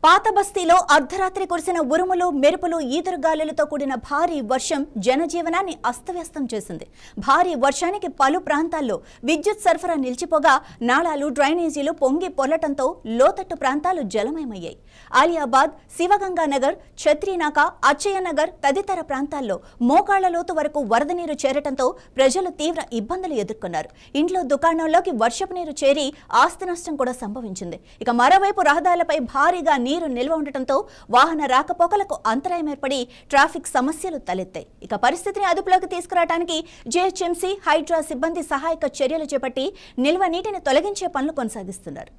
పాత బస్తీలో అర్ధరాత్రి కురిసిన ఉరుములు మెరుపులు ఈదురుగాలులతో కూడిన భారీ వర్షం జనజీవనాన్ని అస్తవ్యస్తం చేసింది. భారీ వర్షానికి పలు ప్రాంతాల్లో విద్యుత్ సరఫరా నిలిచిపోగా నాళాలు డ్రైనేజీలు పొంగి పొర్లటంతో లోతట్టు ప్రాంతాలు జలమయమయ్యాయి. ఆలియాబాద్, శివగంగానగర్, ఛత్రీనాక, అచ్చయ్యనగర్ తదితర ప్రాంతాల్లో మోకాళ్ల లోతు వరకు వరద నీరు చేరటంతో ప్రజలు తీవ్ర ఇబ్బందులు ఎదుర్కొన్నారు. ఇంట్లో దుకాణంలోకి వర్షపు నీరు చేరి ఆస్తి నష్టం కూడా సంభవించింది. ఇక మరోవైపు రహదారులపై భారీగా నీరు నిల్వ ఉండటంతో వాహన రాకపోకలకు అంతరాయం ఏర్పడి ట్రాఫిక్ సమస్యలు తలెత్తాయి. ఇక పరిస్థితిని అదుపులోకి తీసుకురావడానికి జీహెచ్ఎంసీ, హైడ్రా సిబ్బంది సహాయక చర్యలు చేపట్టి నిల్వ నీటిని తొలగించే పనులు కొనసాగిస్తున్నారు.